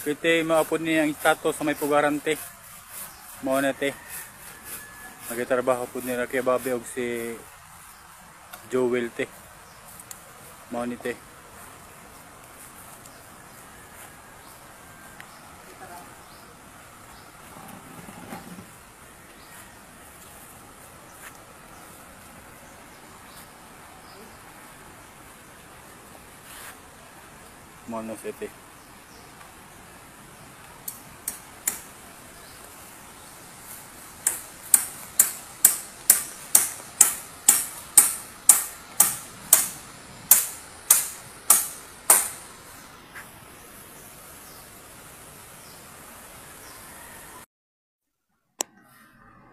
Ite maapod niya ang status sa may pugaran te. Mao na te. Nagtrabaho pud ni Rocky Bobby og si Joel te. Mao ni te. Mao na si te.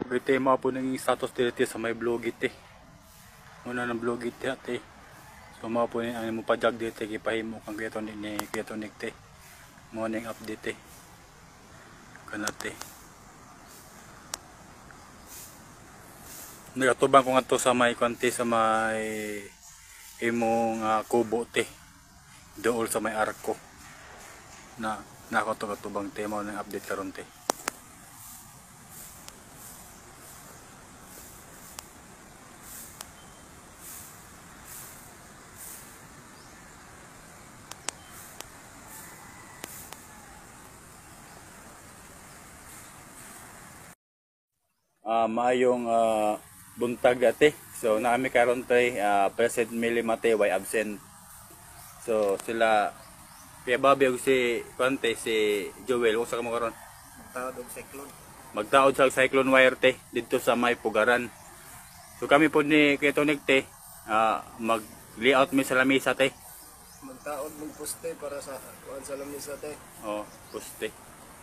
Ito mga po naging status dito sa may blogit eh. Muna ng blogit eh. So mga po ang mo pajag dito kipahimo kang Ketonik te. Morning update eh. Kanate. Nagatubang ko nga to sa may konti sa may imong kubo te. Dool sa may arko. Na nako to katubang te mo ng update karon te. Maayong buntag ate. So naami karon tay President Mili Mate way absent. So sila kaya Bobby og si Conte si Joel usa ka mo karon. Magtaod og cyclone. Magtaod sa cyclone wire te dito sa may pugaran. So kami po ni Ketonik te mag layout mi sa lamisa te. Magtaod ng poste para sa kuan sa lamisa te. Oh, poste.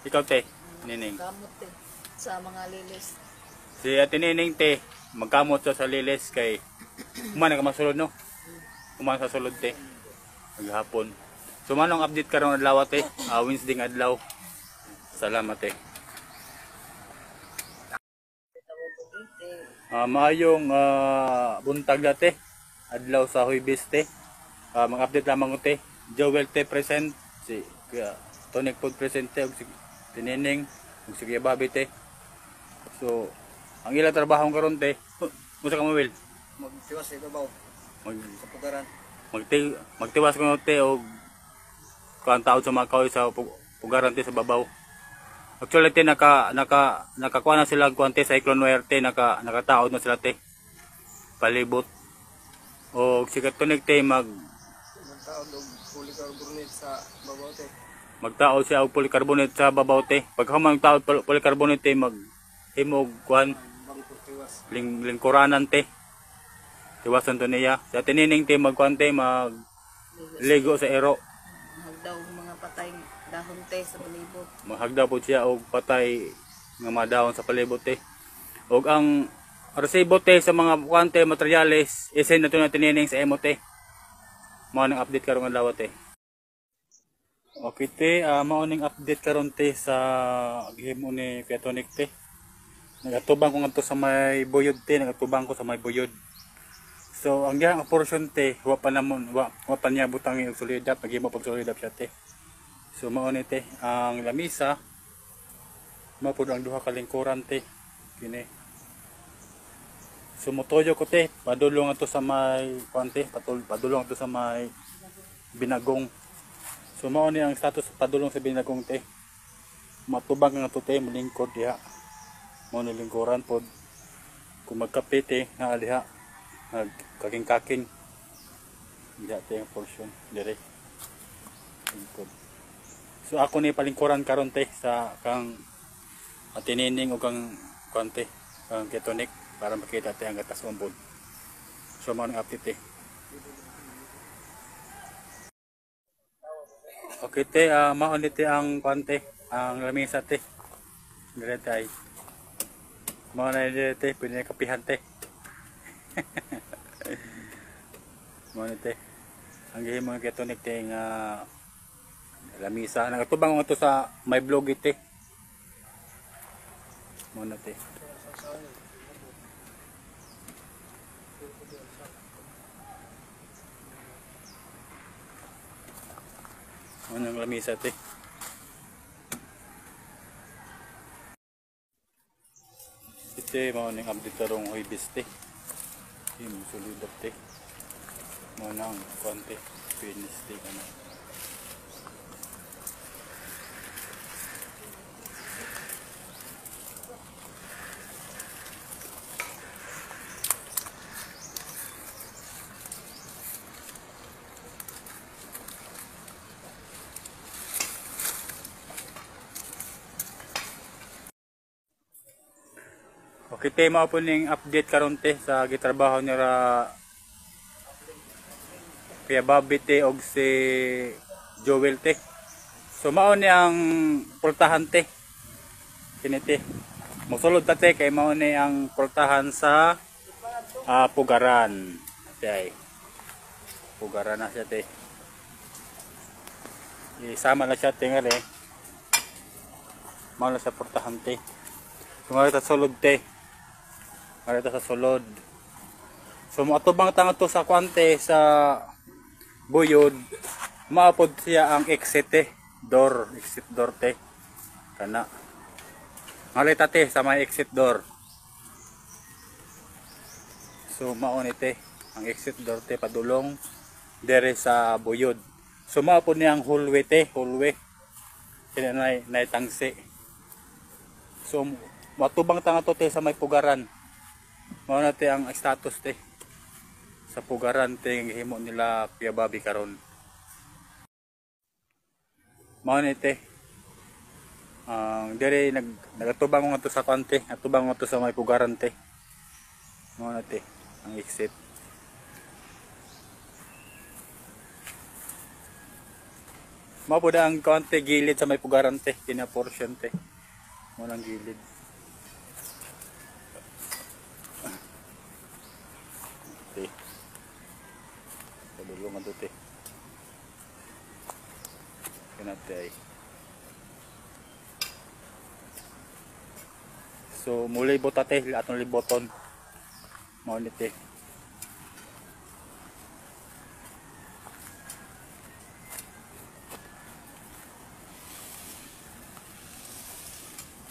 Ikaw te, nining. Gamot te sa mga lilis. Si Ate Nining te, magkamot sa lilis kay kumana ka masulod no. Kumana sa sulod te. Maghapon. So manong update karon adlaw te, Wednesday nga adlaw. Salamat te. Maayong buntag dati. Adlaw sa Huwebes te. Mag-update lamang ko te. Joel te present, si Tonic Food present te, ug si Tinining, ug si Bobby te. So ang ilang trabaho karon te, musa ka mo Will? Magtiwas ito ba? Sa pugaran. Magtiwas ko te og kan taod sa mga kahoy sa pugaran te sa babaw. Actually te nakakuha na sila kuan te sa cyclone wire te, nakataod na sila te. Palibot. Og si Tonic te Magtaod og polycarbonate sa babaw te. Magtaod siya og polycarbonate sa babaw te. Pag humang taod polycarbonate te himog kuan lingkuranan te. Tiwasan to niya. Sa Tinining te magkuan te ligo sa ero. Magdaw mga patay dahon te sa palibot. Maghagda po siya og patay nga mga dahon sa palibot te. Og ang resibo te sa mga kuan te materyales isend nato na Tinining sa emo te. Mao nang update karon adlaw te. Okay te, mao ning update karon te sa gihimo ni Ketonik te. Nagatubang ko ngadto sa may buyod te, nagatubang ko sa may buyod. So ang dihang portion te, wa pa niya butang og solidap, nagimo pag solidap siya te. So mao ni te, ang lamisa mao pud ang duha ka lingkuran te. Kini. So motoyo ko te, padulong ato sa may kuante, padulong ato sa may binagong. So mao ni ang status padulong sa binagong te. Matubang nga to te, malingkod diha. Mao ni lingkuran pod. Kung magkape te na diha, nagkaking-kaking. Diha te ang portion dire. Lingkod. So ako ni palingkuran karon te sa kang Tinining o kang kuante, kang Ketonik para makita te ang gatas umbod. So mao ni update te. Okay te, mao ni te ang kuante, ang lamisa te. Dire tay. Mao na dire te, pwede na kapihan te. Mao ni te. Ang gihimo ng Ketonik te nga lamisa. Nagatubang mo to sa may blog ite. Mao na te. Mao nang lamisa te. te mao ning update karong Huwebes te. Sulod te. Mao nang konti finish te kana. Okay, te mao po ning update karon te sa gitrabaho ni ra Kuya Bobby te og si Joel te. So mao ni ang pultahan te. Kini te. Mosulod ta te kay mao ni ang pultahan sa Pugaran. Tay. Pugaran na siya te. Isama na siya te ngari. Mao na sa pultahan te. So ngari ta sulod te. Arita sa sulod. So moatubang tanga to sa kwante sa buyod. Maapod siya ang exit door te. Kana. Ngalita te sa may exit door. So mao ni te ang exit door te padulong dere sa buyod. So maapod ni ang hallway te, hallway. Kini nay tangsi. So moatubang tanga to te sa may Pugaran. Mao na te ang status te sa Pugaran te ang himo nila Kuya Bobby karon. Mao ni te dire nagatubang nga to sa kante, atubang nga to sa may Pugaran te. Mao na te ang exit. Mao pud ang kante gilid sa may Pugaran te, kina portion te. Mao nang gilid. Te. Padulong ato te. Kanate ay. So mulay bota te atong liboton. Mao ni te.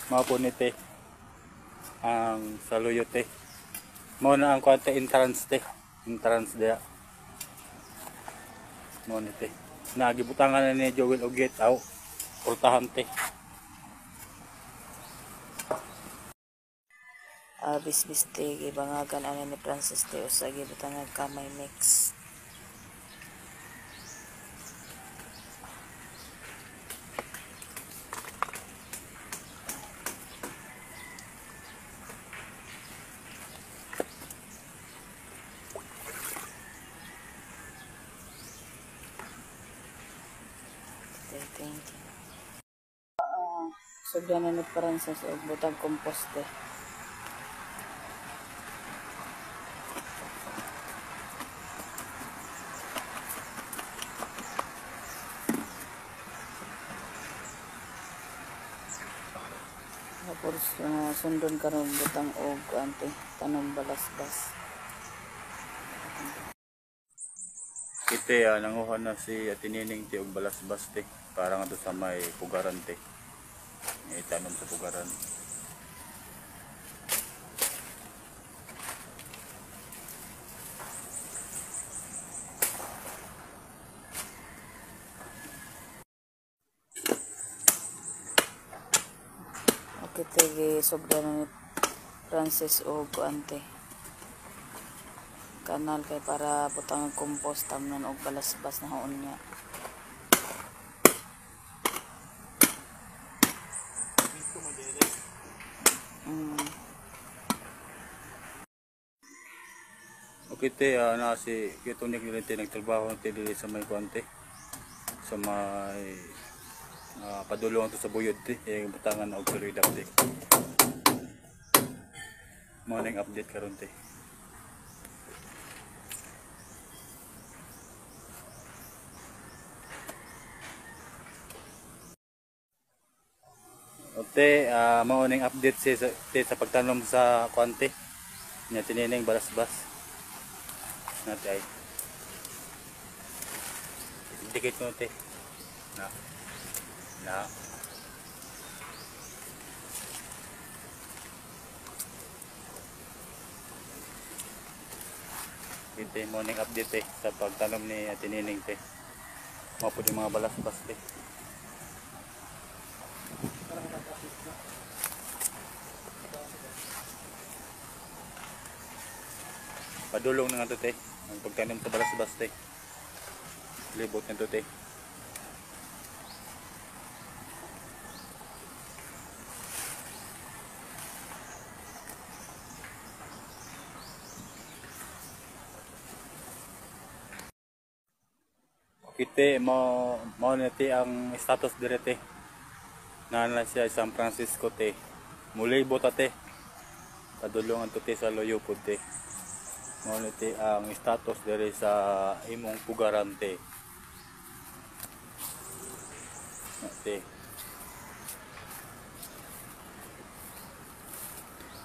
Mao po ni te ang saluyo te. Mao na ang kwante entrance te. Entrance dia. Mao ni te. Nagibutangan na ni Joel og gate aw. Pultahan te. Bisbis te gibangagan ana ni Francis te usa gibutang kamay mix. Thank you. Sugdan na ni Francis og butang komposte. Tapos sundon karon butang og ante tanom balasbas. Ite nanguha na si Atinining ti og balasbas te para nga to sa may Pugaran te. Itanom sa Pugaran. Okay te sugdan na ni Francis og ante kanal kay para butang compost tamnon og balasbas na haon niya. Okay te na si Kitunik nila te nagtrabaho te dili sa may kwante. Sa may padulong to sa buyod te butangan og tuloy dapte. Morning update karon te. Ote, morning update sa pagtanom sa kwante. Nya Tinining balasbas. Nati ay. Dikit mo te. Na. Ito morning update sa pagtanom ni Ate Nining te. Mao pud yung mga balas-bas te. Padulong na nga to te. Ang pagtanom sa balas-bas te. Libot na to te. Kite mo niti ang status direte. Nana siya San Francisco te. Muli bota te. Padulungan to te sa loyo pud te. Mo niti ang status dire sa imong pugaran te. Te.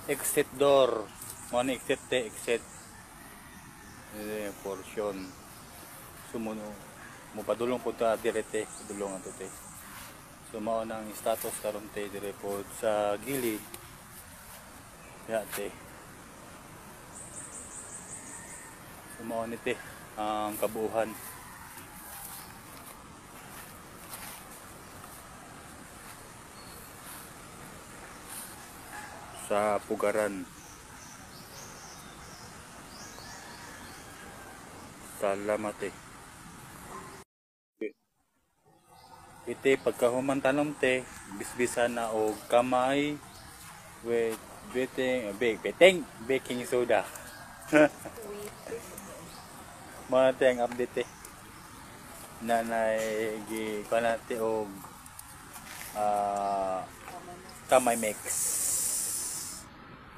Exit door. Mo ni exit te, exit. Portion. Sumuno mo padulong po ta direte padulungan to te. So mao nang status karon te dire po sa gilid ya te. So mao ni te ang kabuuhan sa pugaran. Salamat te. Iti pagkahuman tanom te, bisbisan na og kamay with baking soda. Mga te ang update te. Nanay gi kanate og kamay mix.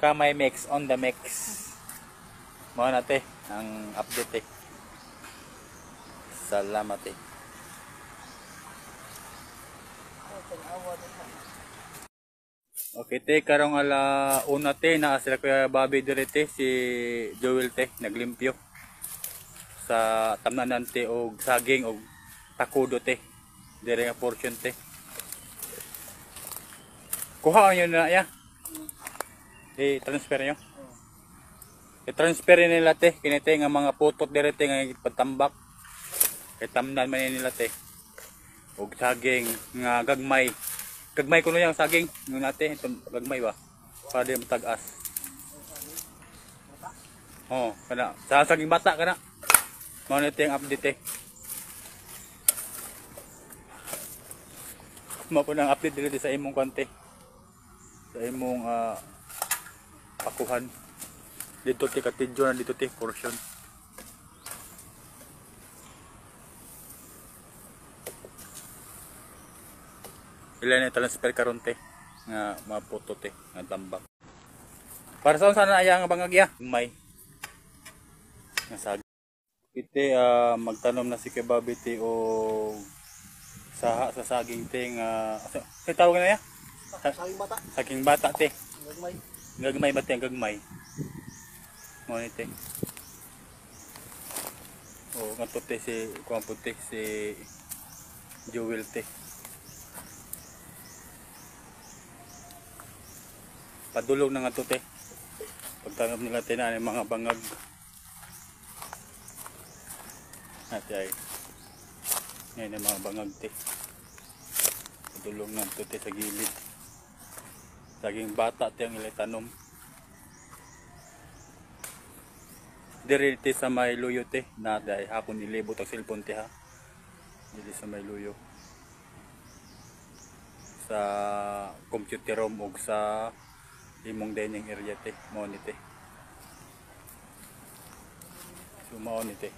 Kamay mix on the mix. Mga na te ang update te. Salamat te. Okay te, karong ala una te na sila Kuya Bobby direte si Joel te naglimpyo sa tamnanan te og saging og takudo te dire nga portion te. Kuha nyo na ya. I-transfer nyo. I-transfer nila te kinite nga mga putot direte nga pagtambak. Kay tamnan man nila te. Og saging nga gagmay. Gagmay kuno yang saging ng natin itong gagmay ba para di matag-as. Oh, kana sa saging bata kana. Mao nito yung update eh. Mao po nang update dito sa imong konti. Sa imong pakuhan. Dito ti katidyo na dito ti portion. Ilan na transfer karon te nga mga puto te nga tambak. Para saan sana aya nga bangagya? May nga sag. Ite magtanom na si Kebabi te o sa saging te nga sa tawag na ya? Saging bata. Saging bata te. Gagmay. Gagmay ba te gagmay? Mo ni te. O nga to te si kuan puti si Joel te. Padulong na nga to te. Pagtanggap nila te na mga bangag. Ate ay. Ngayon ang mga bangag te. Padulong na to te sa gilid. Saging bata te ang ilay tanom. Dire te sa may luyo te. Na dahil hapon nilibot ang cellphone te ha. Dire sa may luyo. Sa computer room o sa imong dining area te, mao ni te. So mao ni te.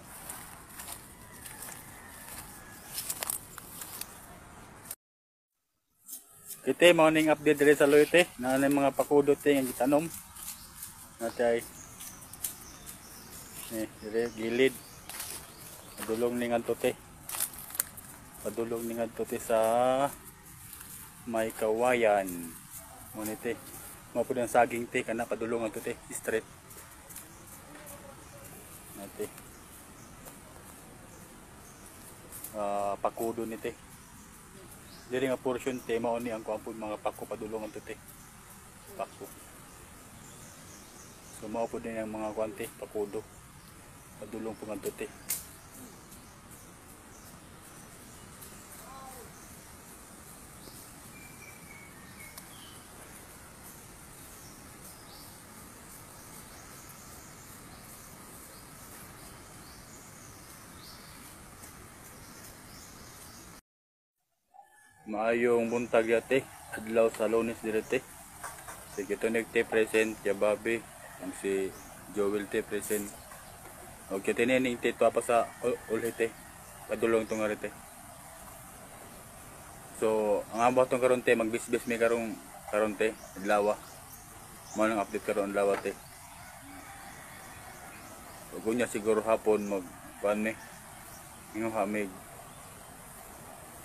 Kite mao ning update dire sa loyo te, na mga pakudo te nga gitanom. Natay. Dire gilid. Padulong ning adto te. Padulong ning adto te sa may kawayan. Mao ni te. Mao pud ang saging te kana padulong ato te straight. Nate. Pakudo ni te. Diri nga portion te mao ni ang kuan mga pako padulong ato te. Pako. So mao pud ang mga kuan te pakudo. padulong pumadto te. Maayong buntag yate, adlaw sa Lunes direte. Si Kitonik te present, ya Bobby, ang si Joel te present. O kitinining te to pa sa ulhite, padulong itong arite. So, ang abot tong karon te, magbisbis may karon te, adlaw. Mo nang update karon adlaw te. So, gunya siguro hapon mag kuan me. Ingon hamig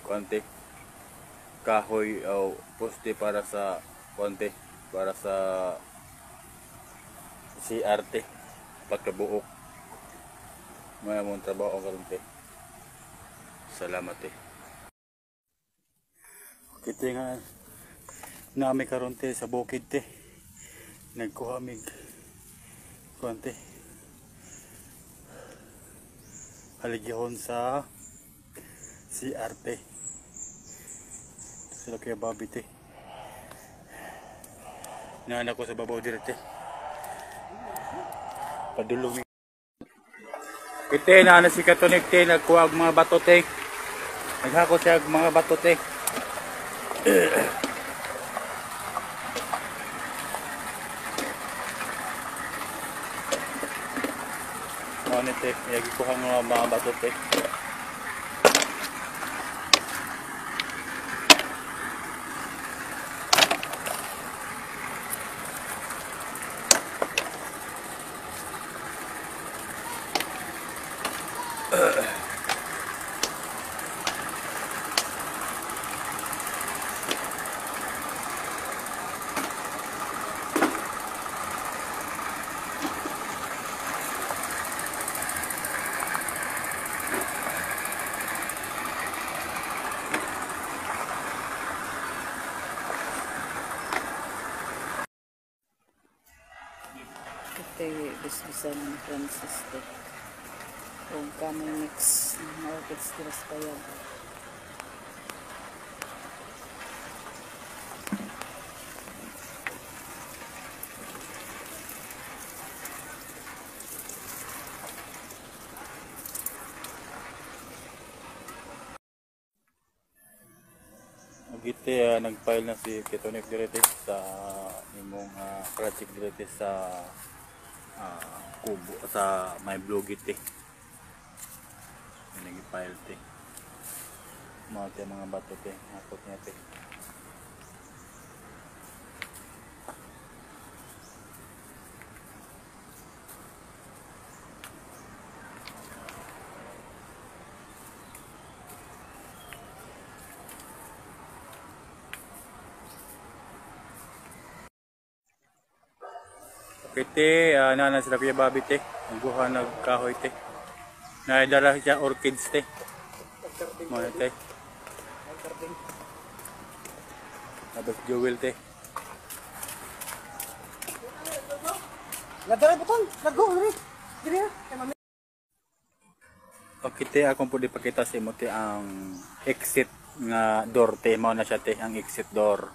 kuan te kahoy o poste para sa konte para sa CRT pagkabuok may mong trabaho karon te. Salamat te. Kita nga nami karon te sa bukid te nagkuha mig konte haligihon sa CRT sila kaya Bobby te. Naanak ko sa babaw direte. Padulong. Ite na si Katonik te nagkuha og mga bato te. Naghako siya og mga bato te. Ano te, nagkuha ng mga bato te. Ito bisbisan ni Francis te. Kung kami mix na orchids dito sa payag. Gite nagfile na si Kitonik direte sa imong project direte sa kubo sa may blog ite. Nag-file te. Mga bato te, nakot niya te. Kite, nana sila Kuya Bobby te. Nagbuha nagkahoy te. Naidala siya orchids te. Mga te. Tapos Joel te. Nadara butang, naggo ri. Dili na. Okay te, akong pwede pakita sa imo te ang exit nga door te. Mao na siya te, ang exit door.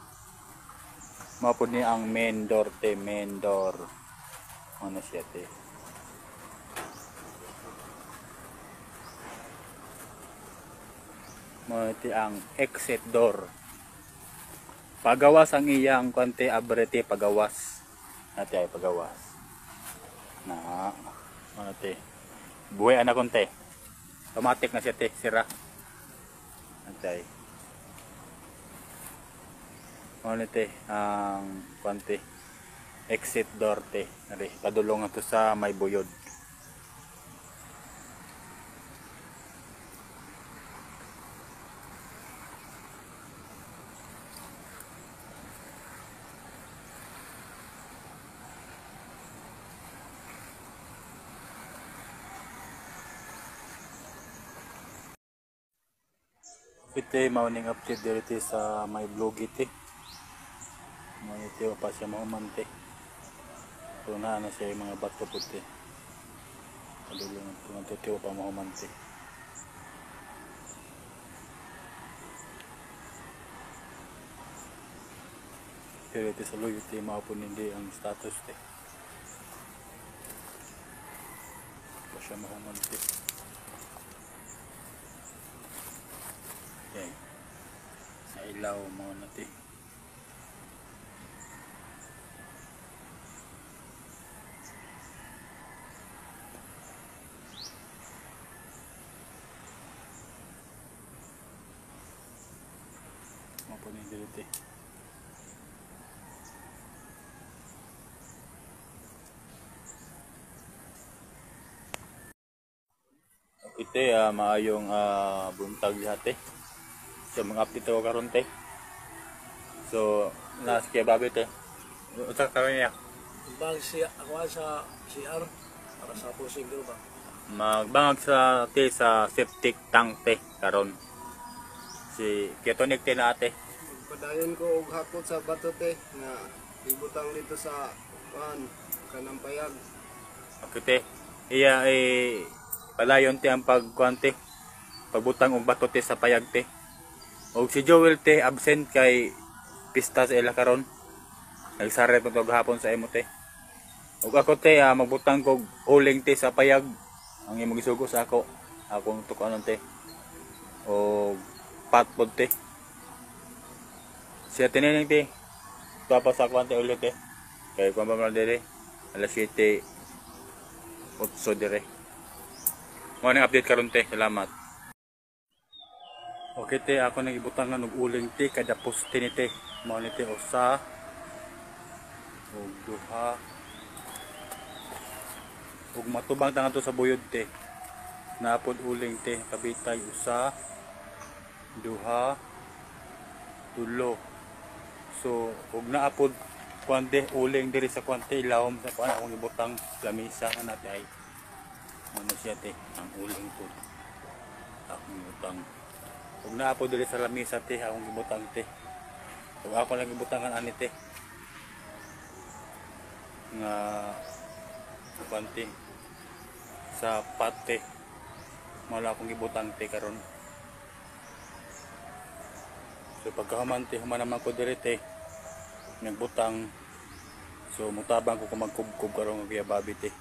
Mao pud ni ang main door te, main door. Mao na siya te. Mao te ang exit door. Pagawas ang iyang konti abrete pagawas. Nati ay pagawas. Na, ano te. Buhay anak konti. Automatic na siya te, sira. Nati ay. Ano te, ang konti. Exit door te. Nari, padulong ito sa may buyod. Ite mauning update dito sa may blog ite. Mo ite pa siya maumante. So na siya yung mga bato puti. Padulong ng tutiwa pa mahumanti. Pero ito sa loyo ito maupon hindi ang status te. Pa siya mahumanti. Okay. Sa ilaw mga nati. Maupon hindi dito. Ite maayong buntag yate. So mga update ko karon te. So nas kay babi te. Utak karon niya. Bang siya ako sa CR para sa pusing ko ba. Magbangag sa te sa septic tank te karon. Si Ketonik te na ate. Padayon ko og hakot sa bato te nga ibutang dito sa kanang payag. Okay te. Iya ay palayon te ang pagkuante. Pagbutang og bato te sa payag te. Og si Joel te absent kay pista sa ila karon. Nagsaret mo to gahapon sa imo te. Og ako te magbutang kog uling te sa payag. Ang imong gisugo sa ako. Akong tukanon te. Og patpod te. Siya tinining te. Tapos sa kwante ulit te. Kay kung ba man dire. Alas 7 8 dire. Mo nang update karon te. Salamat. Okay te, ako nagibutangan og uling te kada poste ni te. Mao ni te usa ug duha ug matubang tangan to sa buyod te. Naapod uling te kabitay usa, duha, tulo. So ug naapod kwante uling diri sa kwante ilawom sa kuan akong gibutang lamisa nga nate ay ano siya te ang uling ko. Akong gibutang ug naapod diri sa lamisa te akong gibutang te. Ug ako lang gibutangan ani te nga kwante sa pate mala akong gibutang te karon. So pagkahuman te human naman ko diri te nagbutang. So mutabang ko kung magkubkub karon nga babi te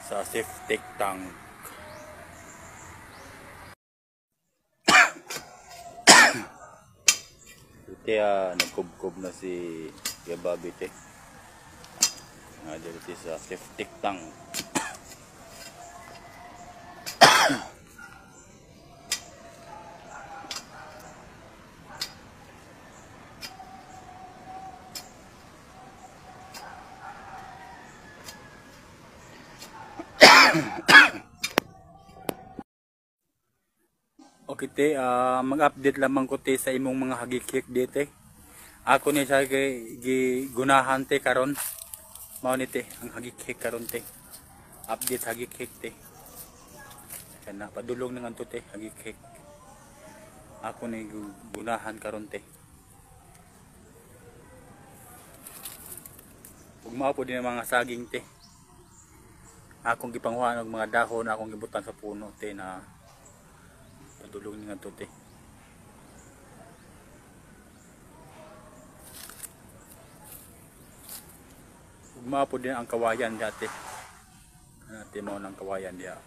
sa septic tank. Ite nagkubkub na si Gababi te. Dito sa septic tank. Okay te, mag-update lamang ko te sa imong mga hagikik dito. Ako ni sa gigunahan te karon. Mao ni te ang hagikik karon te. Update hagikik te. Kana padulong nang anto te hagikik. Ako ni gunahan karon te. Ug mao po din ang mga saging te. Akong gipanghuan og mga dahon akong gibutang sa puno te na padulong nga to te. Ugma po din ang kawayan dati. Natin mo ng kawayan diya.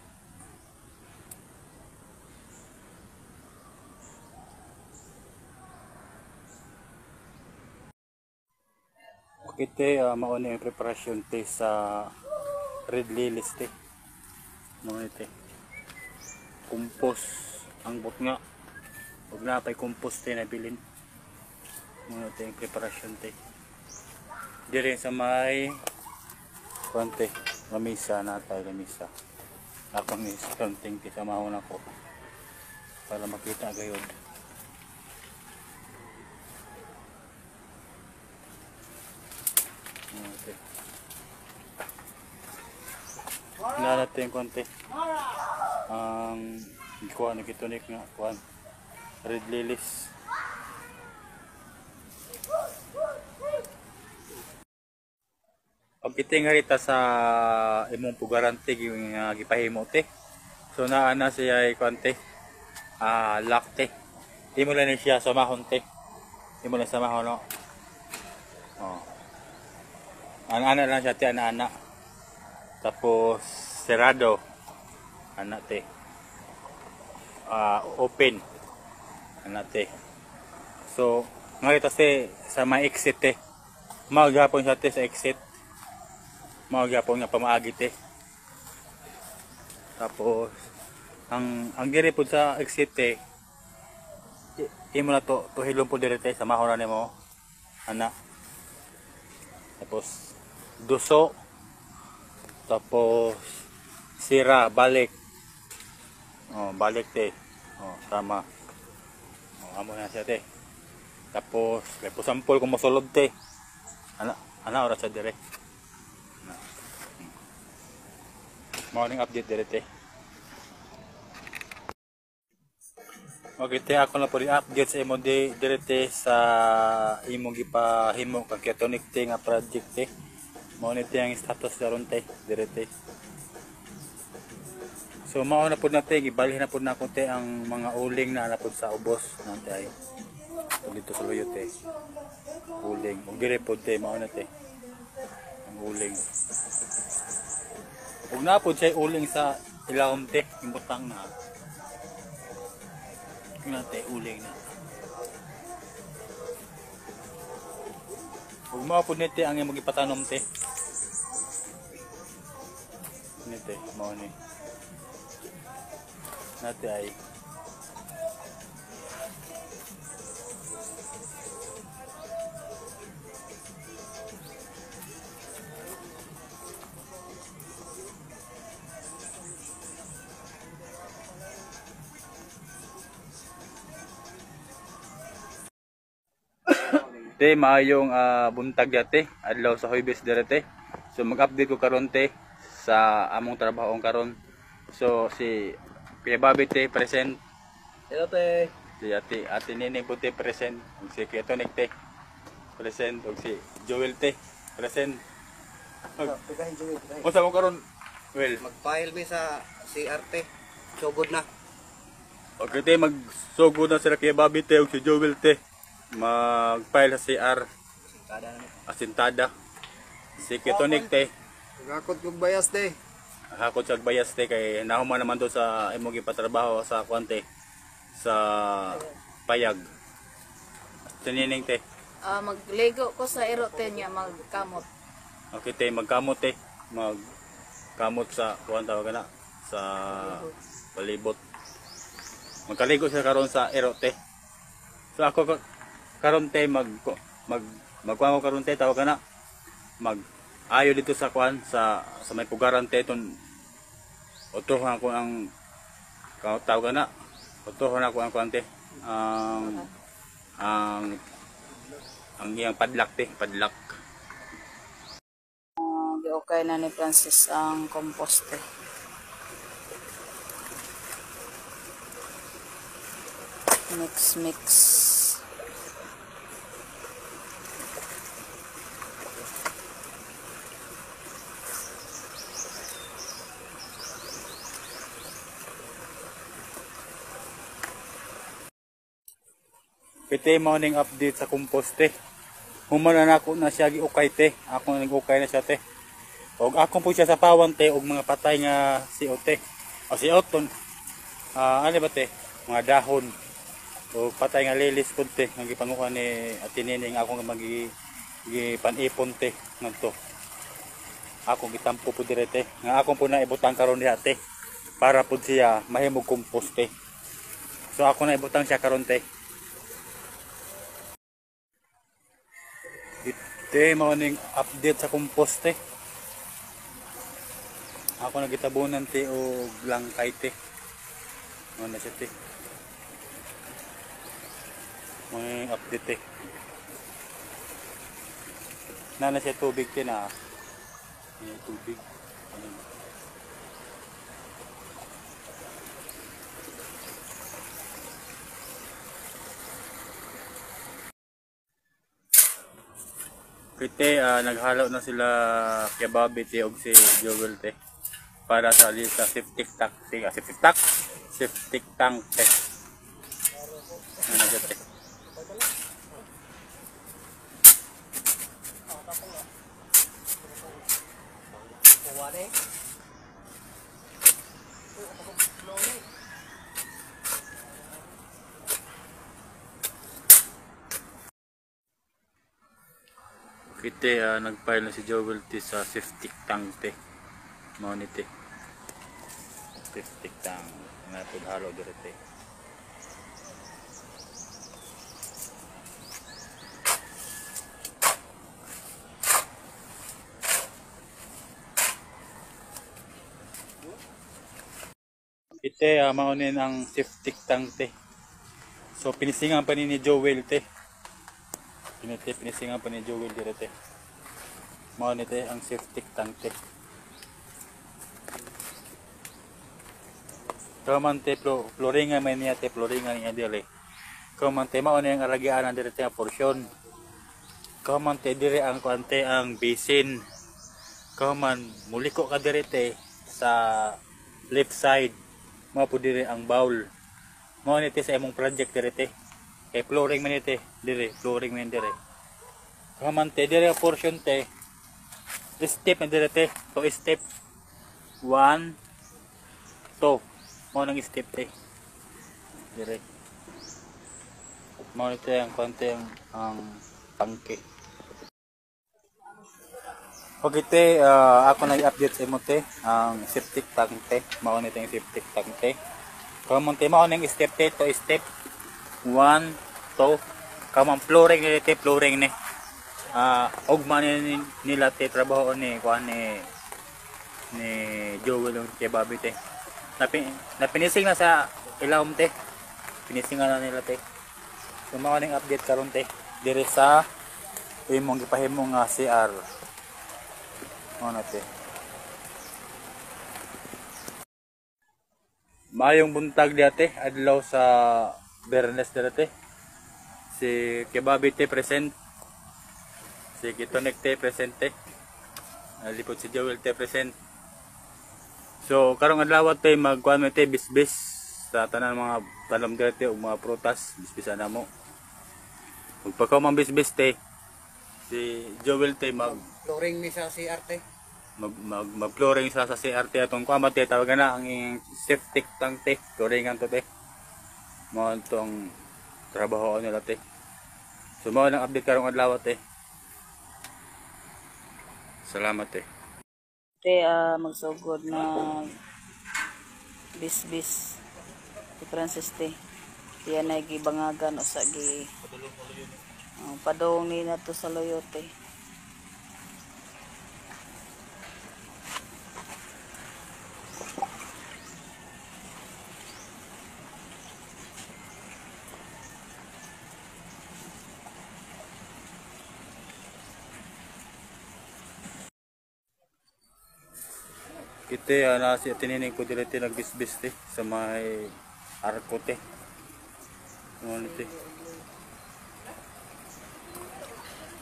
Okay te, mauna yung preparasyon te sa red lilies te. Mauna te. Kumpos ang bot nga. Huwag na pa'y compost te na bilin. Muna te yung preparasyon te. Di rin sa may konti. Lamisa na tayo lamisa. Akong iskanting te sa mahon ako. Para makita gayod. Muna te. Hina natin yung konti. Ang kuha nagitunik nga kuha. Red lilies. Pag kiting harita sa imong pugarante yung gipahimo te. So naa na siya ay kwante. Lock te. Di mo lang siya samahon te. Di mo lang samahon no. Oh. Ana lang siya te ana. Tapos serado. Ana te. Open. Ana te. So ngarita te sa may exit te. Maghapon siya te sa exit. Maghapon nga pamaagi te. Tapos ang giri pud sa exit te imo na to hilom pud dire te sa mahon nimo ana. Tapos duso. Tapos sira balik. Balik te. Tama. Amo na siya te. Tapos may pusampol kung mosulod te. Ana oras sa dire. Morning update direte. Okay, te ako na po i-update sa imo direte sa imong gipahimo kang ketonic te nga project te. Mao ni te ang status karon te direte. So mao na pud nate gibalhin na pud nako te ang mga uling na napod sa ubos nante ay. Dito sa luyo te. Uling, ug dire pud te mao na te. Ang uling. Ug napod siya uling sa ilawom te, imbutang na. Nate uling na. Ug mao pud nite ang imong ipatanom te. Nite mao ni. Nate ay te maayong buntag yate adlaw sa Huwebes direte. So mag-update ko karon te sa among trabaho karon. So si Kuya Bobby te present. Hello te. Si Ate Nini po te present. Ug si Kuya Tonic te present. Ug si Joel te present. Pigahin Joey, pigahin. Unsa mo karon? Well, Mag-file mi sa CR te. Sugod na. okay te magsugod na sila Kuya Bobby te ug si Joel te. Mag-file sa CR Kada na. asintada. Si Kuya Tonic te Gakot kog bayas te. hakot sa bayas te kay nahuman naman do sa imong gipatrabaho sa kwante sa payag. Tinining te. Magligo ko sa erote niya, magkamot. Okay te magkamot te. Magkamot sa kuan tawag na sa palibot. Magkaligo siya karon sa erote. So ako karon te magkuha ko karon te tawag na ayo dito sa kuan sa may pugaran te ton utuhan ko ang tawag na utuhan ako ang kuan te ang iyang padlak te padlak. Okay na ni Francis ang compost eh. Mix. Pite morning update sa compost te. Human na ako na siya giukay te. Ako nag-ukay na siya te. Og ako po siya sa pawan te og mga patay nga CO te. O CO ton. Ano ba te? Mga dahon. O patay nga lilis pud te nga gipanguha ni Ate Nini nga ako nga gipanipon te ngadto. Ako gitampo pud dire te. Nga ako po na ibutang karon diha te para pud siya mahimog compost te. So ako na ibutang siya karon te. Ite morning update sa compost te. Ako nagitabunan te og langkay te. Ano na siya te. Morning update te. Na siya tubig te na. Tubig. Kite, naghalo na sila kay Bobby te og si Joel te para sa septic tank te. Septic tank? Septic tank te. Ano na te? Kite, nagpile na si Joel te sa septic tank te. Mao ni te. Septic tank. Napod halo dire te. Ite, maunin ang septic tank te. So pinisingan pa ni Joel te. Pinisingan pa ni Joel dire te. Maunit te ang septic tank te. Kaman te floringan man niya te, floringan niya dire. Kaman te maunin ang aragian dire te ang porsyon. Kaman te dire ang kuante ang basin. Kaman muliko ka dire te sa left side. Mao po dire ang bowl. Mao ni te sa imong project dire te. Kay flooring man ite dire, flooring man dire. Kaman te dire ang portion te. Step na dire te. So step 1 2. Mao nang step te. Dire. Mao ni te ang konti ang tangke. Okay te, ako nag-update sa imo te ang septic tank te. Mao ni te ang septic tank te. Kamon te mao ning step te to step 1 2. Kamon flooring ni te, flooring ni. Ugma ni nila te trabaho ni kuan ni Joel ng kay Bobby te. Napinising na sa ilawom te. Pinisingan na nila te. So mao ning update karon te dire sa imong gipahimong nga CR. Ano te? Mayong buntag dati adlaw sa Bernes dati. Si Kebabi te present. Si Kitonek te present te. Lipot si Joel te present. So karong adlaw te magkuan mo te bisbis sa tanan mga tanom dati ug mga prutas, bisbisan namo. Ug pagka man bisbis te si Joel te Flooring ni sa CR te. mag-flooring sa CRT atong kuamate tawagan na ang septic tank te, flooringan to te. Mao tong trabaho nila te. So mao nang update karong adlaw te. Salamat te. Te magsugod na bisbis ti Francis te. Yan ay gibangagan o sa gi padong ni nato sa loyote. Kite ana si tinining ko direte nagbisbis te sa may arko te. Ano te?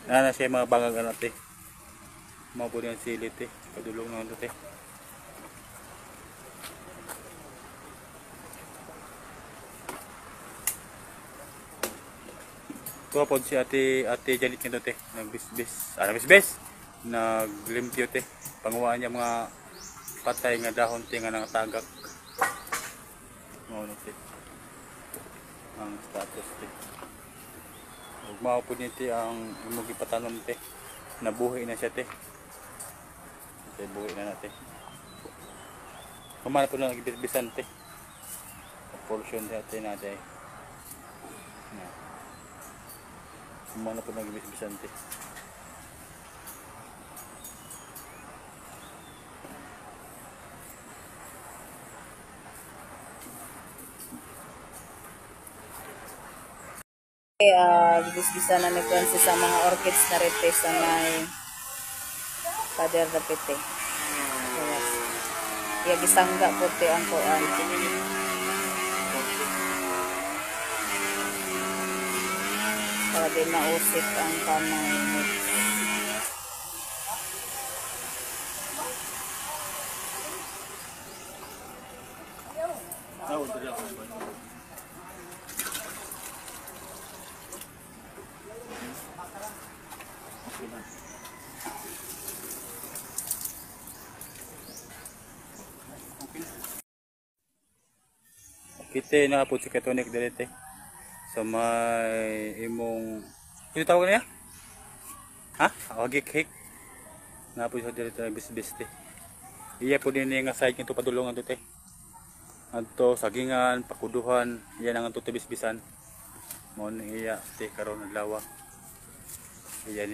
Ana siya mga bangag ana te. Mao po yung sili te, padulong na te. Tuwa po si ate Janet nito te, nagbisbis. Nagbisbis? Naglimpyo te. Panguhaan niya mga patay nga dahon te nga nangatagak. Mao te. Ang status te. Ug mao po niti ang imong gipatanom te. Nabuhi na siya te. Te buhi na nate. Kumana po lang gibisbisan te. Portion dati na te. Kumana po lang gibisbisan te. Bisbisa na ni Francis sa mga orchids na rete sa may pader na pite. Iya gisangga po te ang kuan. Para di mausik ang kamay. Kita na po si Katonik direte. Sa may imong ano tawag niya? Ha? Hik. Na po siya direte bis-bis te. Iya po din nga side nito padulungan to te. Adto sagingan, pakuduhan, iya nang to bis-bisan. Mo iya te karon adlaw. Iya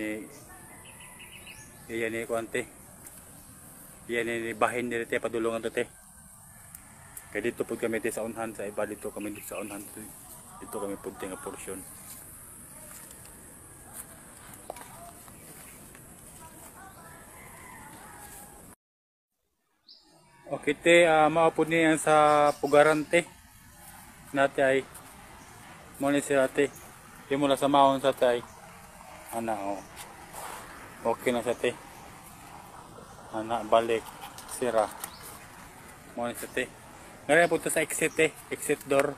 ni kuante. Iya ni bahin direte padulungan to te. Kaya dito po kami sa unhan, sa iba dito kami sa unhan. Dito kami po nga portion. Okay te, maupod niyan sa pugarante. Nati ay, muna siya te. Di mo na sa maon sa tay. Ana o. Okay na siya te. Ana, balik. Sira. Muna siya te. Ngayon po ito sa exit eh. Exit door.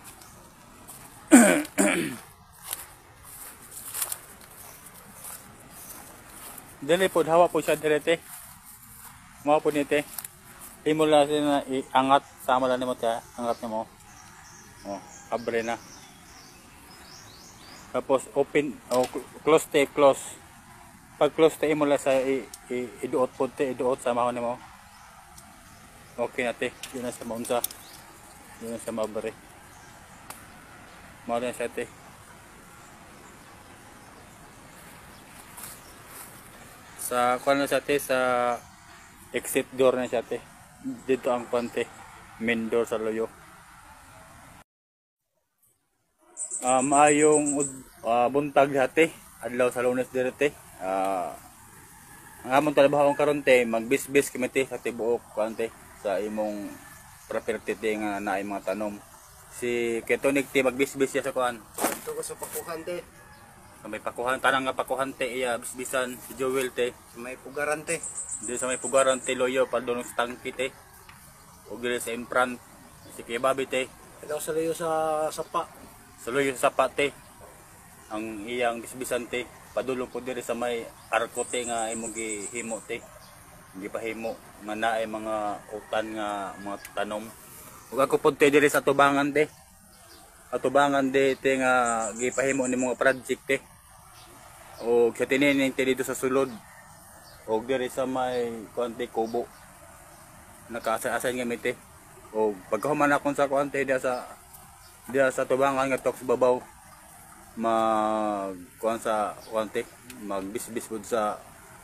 Dili po, hawa po siya direte. Mga po nite. Imo lang siya na iangat. Sama lang mo siya. Angat mo. O, abre na. Tapos open, close te, close. Pag close te, imo lang sa iduot po te, iduot sama ko mo. Okay na te. Yun na sa maunsa. Yun sa mabre. Mara sa te. Sa kuan na sa te sa exit door na sa te. Dito ang pante. Main door sa loyo. Maayong buntag sa te. Adlaw sa Lunes direte. Ang amon trabaho karon te magbisbis kami te sa tibuok kuan te sa imong property nga naay mga tanom. Si Ketonik ti magbisbis siya sa kuan. Dito ko sa pakuhan te. May pakuhan tanang nga pakuhan te iya bisbisan si Joel te. May pugaran te. Dito sa may pugaran te loyo padulong sa tangki te. Ug diri sa imprant si Kibabi te. Ito sa layo sa sapa. Sa loyo sa sapa te. Ang iyang bisbisan te padulong po diri sa may arko te nga imong gihimo te. Gipahimo nga naay mga utan nga mga tanom. Ug ako pud te diri sa tubangan te. Atubangan de te nga gipahimo ni mga project te. O sa tinining te dito sa sulod. O diri sa may konti kubo. Nakaasa-asan nga mite. O pagkahuman akon sa konti dia sa tubangan nga tok sa babaw. Kuan sa konti magbisbis pud sa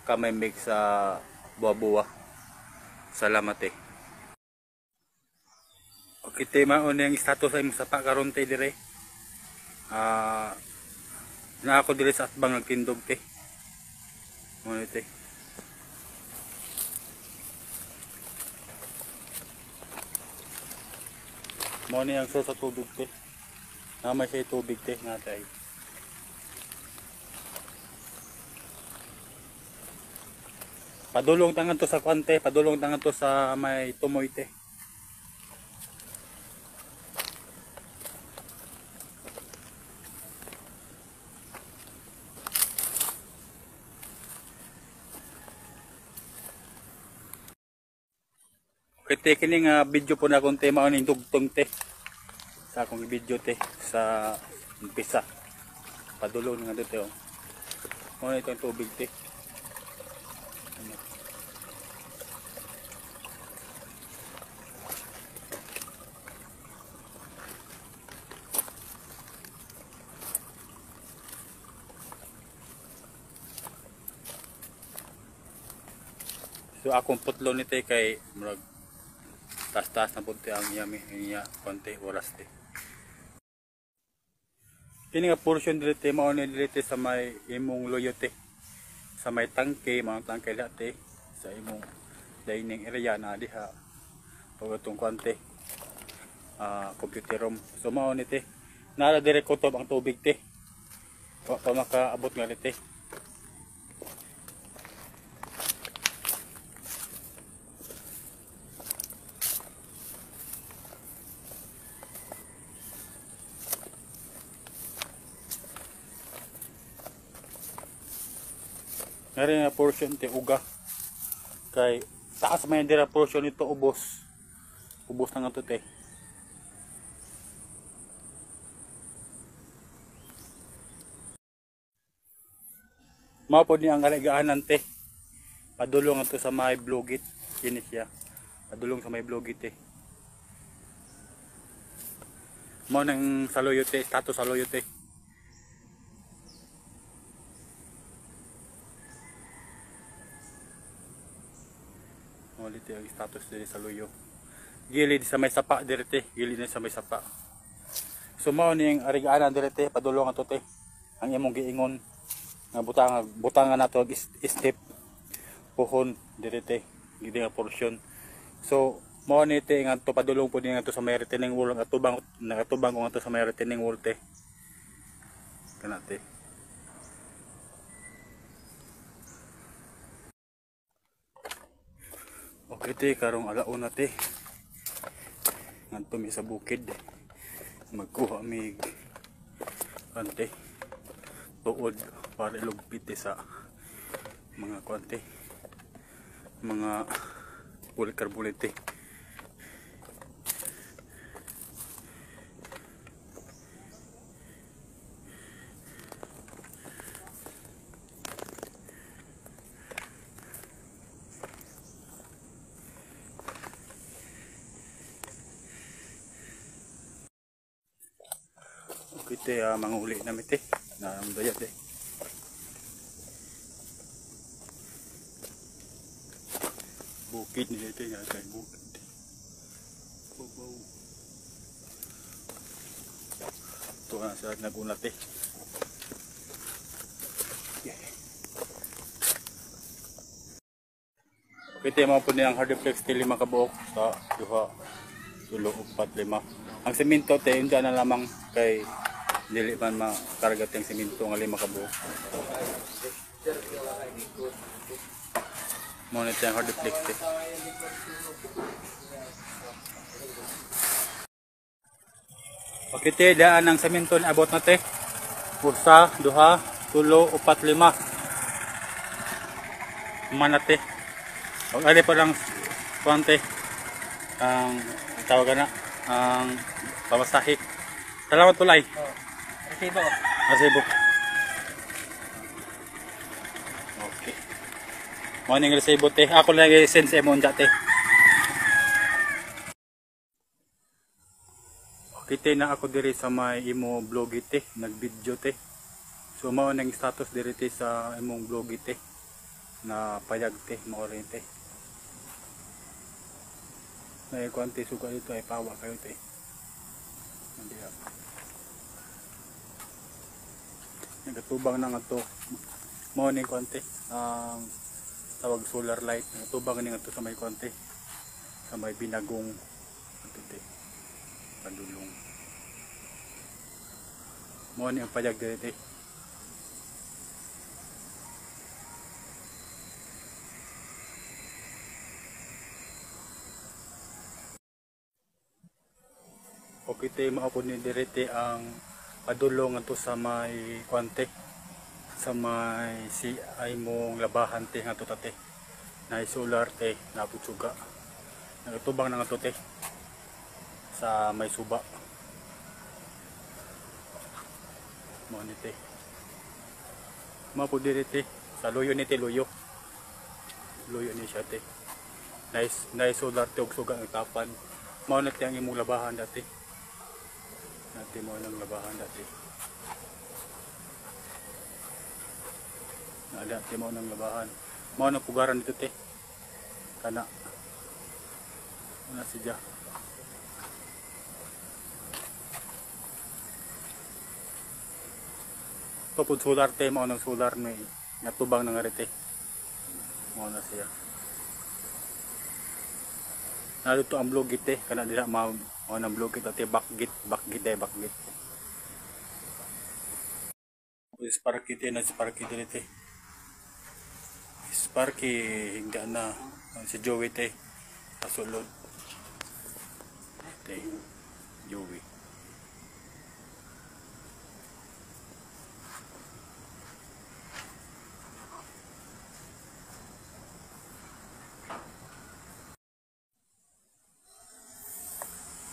kamay mix sa buwa-buwa. Salamat eh. Okay, te maon yung status sa imong sapa karon te dire. Na ako dire sa atbang nagtindog te. Mo te. Mo ni ang sa tubig te. Namay siya tubig te natay. Padulong tangan to sa kwante, padulong tangan to sa may tumoy te. Okay, kini nga video po na akong tema ning dugtong te. Sa akong video te sa umpisa. Padulong nga dito. Mo na itong tubig te. So akong putlo ni te kay murag taas-taas na punti ang iya konti oras te. Kini nga portion dito mao ni dito sa may imong loyote. Sa may tangke, mga tangke dati sa imong dining area na diha. Pagutong konti. Computer room. So mao ni te. Nara dire kutob ang tubig te. Wa pa makaabot nga ni te. Ngari nga portion te uga. Kay taas may dira portion ito ubos. Ubos na nga to te. Mao po ni ang kaligaanan te. Padulong ato sa may blogit. Kini siya. Padulong sa may blogit te. Mao nang saluyo te, status saluyo te. Mao dito ang status diri sa luyo. Gilid sa may sapa diri te, gilid na sa may sapa. So mao ning arigaanan diri te, padulong ato te. Ang imong giingon nga butangan nato og step puhon diri te, gidi nga portion. So mao ni te nga to padulong po ni nga to sa may retaining wall nga atubang ko nga to sa may retaining wall te. Kana te. Okay te, karong alauna te. Nganto mi sa bukid. Magkuha mi kante tuod para ilugpit sa mga kante. Mga polycarbonate. Kita manguli na mite na ang dayat eh. Bukid ni dito nga kay bukid. Babaw. Ito na sa nagunat eh. Kita mo po niyang hardiplex til 5 kabuok sa duha tulo 4 5. Ang semento te hindi na lamang kay dili man makargat yung semento nga 5 kabuok. Mo na tayong hardiplex te. Okay te, daan ang semento na abot na te. Pusa, duha, tulo, 4 5. Manate. Huwag ali pa lang kuwante ang tawagan na ang pamasahe. Salamat tulay. Resibo. Resibo. Okay. Morning resibo te. Ako lang i-send sa imong te. Okay te, na ako diri sa may imo blog te, nag-video te. So mao nang status diri te sa imong blog te na payag te, mao rin te. May konti suka dito ay pawa kayo te. Hindi ha. Nagatubang na nga to. Morning konti. Tawag solar light. Nagatubang na nga to sa may konti. Sa may binagong ito te. Padulong. Morning ang payag dito te. Okay te, maapod ni direte ang padulong ato sa may kwante sa may si ay mong labahan te nga to tate na solar te naputsuga nagatubang na nga to te sa may suba mo ni te maapod direte sa luyo ni te luyo ni siya te na solar te og suga ang tapan mao na te ang imong labahan dati natin mo ng labahan dati. Dati mo ng labahan. Mo ng pugaran dito te. Kana. Ano siya? Kapag solar te mo ng solar may natubang ng arete. Mo na siya. Narito ang blog ite kana dira o nang blog ite bakgit sparky ite na sparky dito sparky hingga na si Joey te kasulod te Joey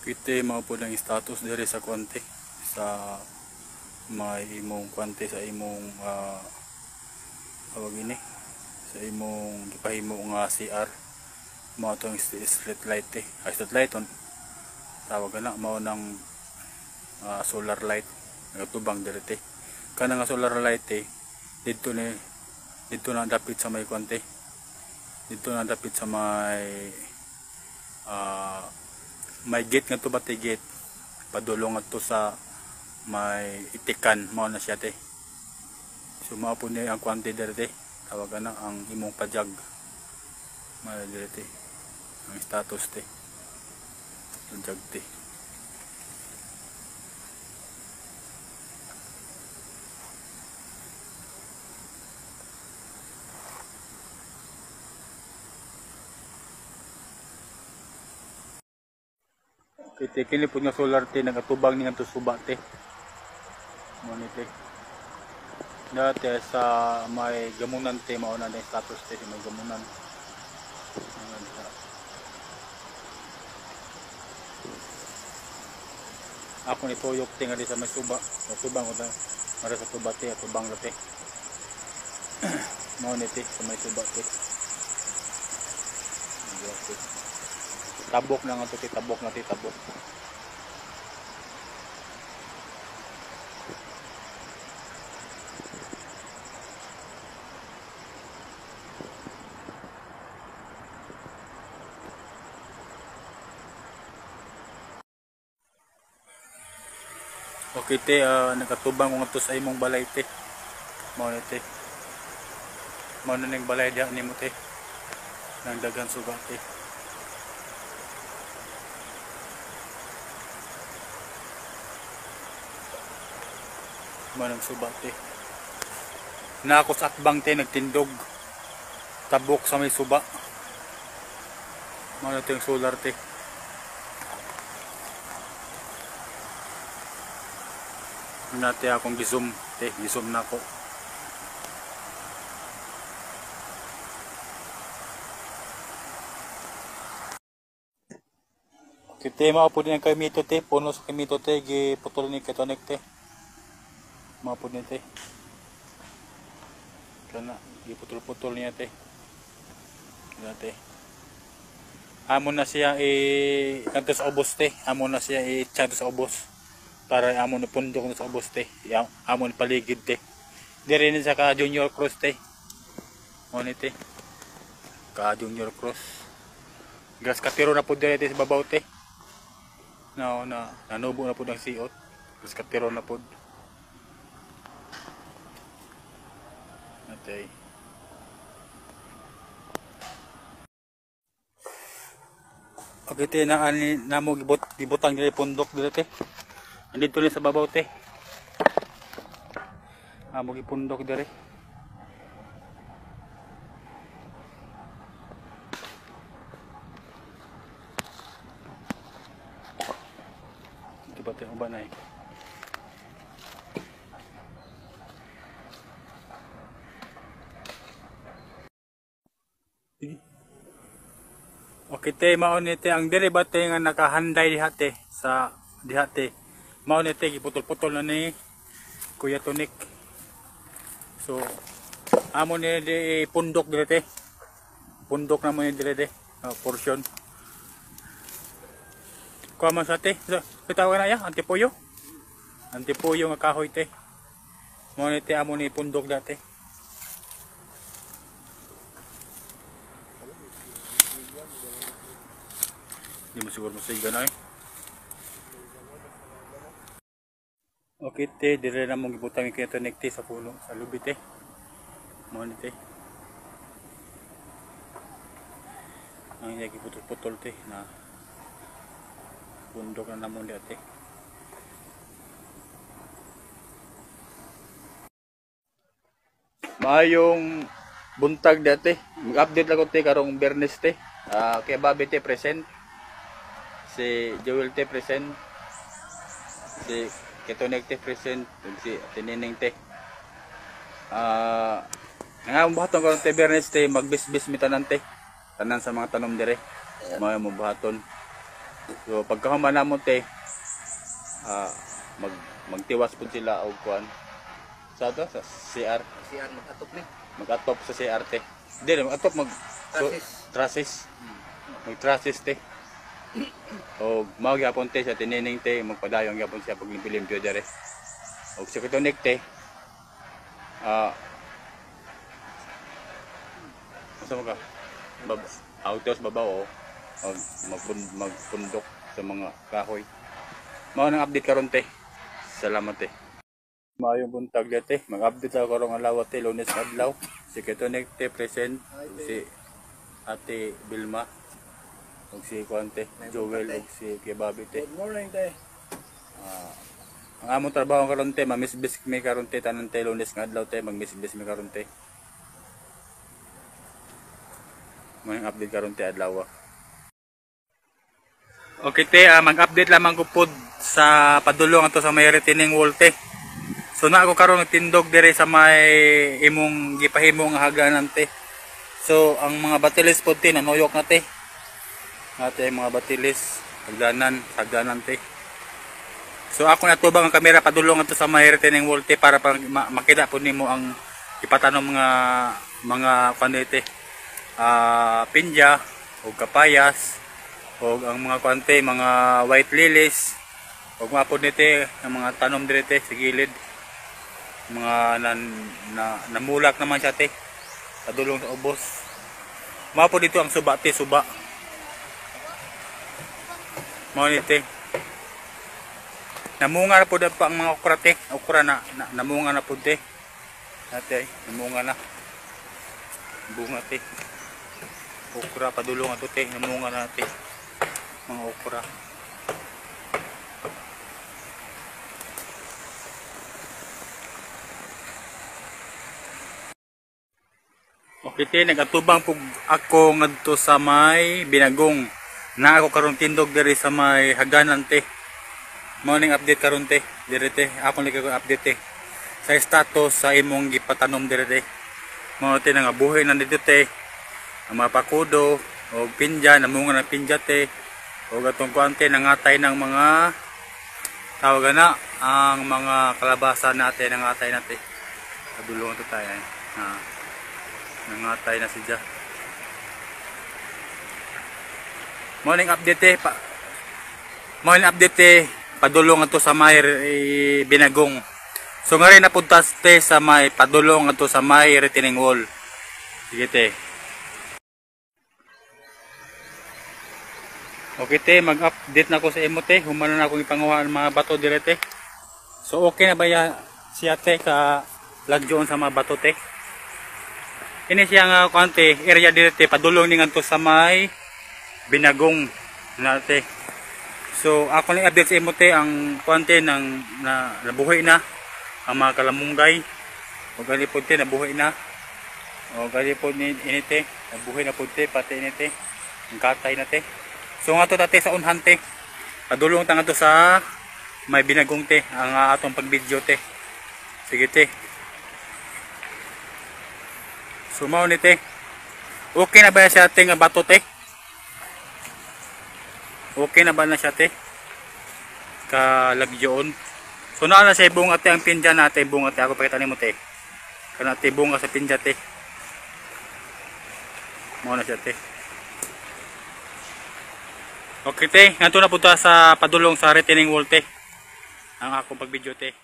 kita mao po ng status diri sa konti sa may imong konti sa imong tawag ini sa imong gipahimo nga CR mao tong street light street light on tawag na mao nang solar light nagtubang direte kana nga solar light dito na dapit sa may konti dito na dapit sa may gate nga tubati gate padulong adto sa may itikan mao na siya so mao po ni ang kwante direte tawag na ang imong pajag mao direte ang status pajag Kiti kini pud nga solar nagatubang ni ngadto suba mo ni dati sa may gamunan mao na status may gamunan ako ni tuyok nga di sa may suba sa tubang ko mara sa tuba tubang lote mao ni sa may suba tabok na nga to tabok na tabok okay nakatubang ko nga to sa imong balay mao na ning balay diha nimo nang daghang suga manang suba na ako sa akbang nagtindog tabok sa may suba mano yung solar nati akong gisum gisum na ako kiti mao po din ang kamito puno sa kamito giputol ni ketonek mapod niya kana giputol-putol niya amo na siya kanto sa ubos amo na siya i-chanto sa ubos para amo na pundok sa ubos amo na paligid dire ni sa ka junior cross mo ni ka junior cross gas katiro na pud dire sa babaw na nanubo na pud ang siot gas katiro na pud okay na mo gibutang dire pundok dire andito ni sa babaw amo gipundok dire diba uban ay okay mao ni ang dire bate nga nakahanday diha sa diha mao ni giputol-putol na ni Kuya Tonik so amo ni di pundok dire pundok na mo ni dire portion kuha sa pitawag na ya antipuyo nga kahoy mao ni amo ni pundok dati di mo siguro masiga na okay dire na mong gibutang kay Tonik sa puno sa lubi mao ni ang giputol-putol na bundok na namon dati maayong buntag dati mag-update lang ko karong Bernes kay Bobby present si Joel present si Ketonek present si Tinining nga buhaton ko ng Bernes magbisbis mi tanan sa mga tanom dire mao mo buhaton so pagkahuman namon magtiwas pud sila og kuan sa CR mag-atop ni Mag-atop sa CR te. Hindi, mag-atop trusses. Mag-trusses te. O mao gyapon te sa tinining te, magpadayon gyapon siya pag limpyo dere. O sa katonik te. Asa mo ka? Autos babaw o magpundok sa mga kahoy. Mao nang update karon te. Salamat te. Maayong buntag dete, mag-update ako karong adlaw te, Lunes adlaw. Si Ketonek te present, si Ate Bilma, ug si Kuante, Joel ug si Kibabi te. Good morning, te. Ang among trabaho karon te, mamisbis mi karon te tanan te Lunes nga adlaw te, magmisbis mi karon te. May update karon te adlaw. Okay te, mag-update lamang ko pod sa padulong ato sa may retaining wall te. So na ako karon nagtindog dire sa may imong gipahimong haganan te. So ang mga batilis pod te nanuyok na te. Ate mga batilis hagdanan te. So ako natubang ang kamera padulong ato sa may retaining wall te para makita po nimo ang ipatanom mga kanete. Pinja o kapayas o ang mga kwante, mga white lilies o mapod nite ang mga tanom direte sa gilid, mga namulak naman siya te padulong sa ubos. Mapod dito ang suba te, suba mao nite namunga na po pa ang mga okra te, okra na namunga na po te ate, namunga na bunga te okra padulong ato te, namunga na te mga okra. Okay te, nagatubang pug ako ngadto sa may Binagong. Na ako karon tindog diri sa may haganan te. Morning update karon te, diri te. Ako ni ko update te. Sa status sa imong gipatanom diri te. Mao te nga buhay na dito te. Ang mga pakudo o pinja, namunga ng pinja te. O gatong kuante nangatay ng mga tawag na ang mga kalabasa natin, nangatay natin. Kadulungan to tayo. Nangatay na siya. Morning update morning update padulong ato sa may Binagong. So nga rin napunta te sa may padulong ato sa may retaining wall. Sige te. Okay te, mag-update na ako sa imo te. Humano na akong ipanguha ang mga bato direte. So okay na ba siya te ka lagyoon sa mga bato te? Ini siya nga konti area direte padulong ni ngadto sa may Binagong nate. So ako ni update sa imo te ang konti ng nabuhay na ang mga kalamunggay. O gali pod te nabuhay na. O gali pod ni inite nabuhay na pod te pati inite. Ang katay na te. So nga to tate sa unhan te. Padulong ta nga to sa may Binagong te ang atong pag-video te. Sige te. So mao ni te. Okay na ba siya te nga bato te? Okay na ba na siya te? Kalagyoon. So naa na sa bunga te ang pinja natin bunga te ako pakita nimo te. Kana te bunga sa pinja te. Mao na siya te. Okay te, nganto na punta sa padulong sa retaining wall te. Ang ako pag video te.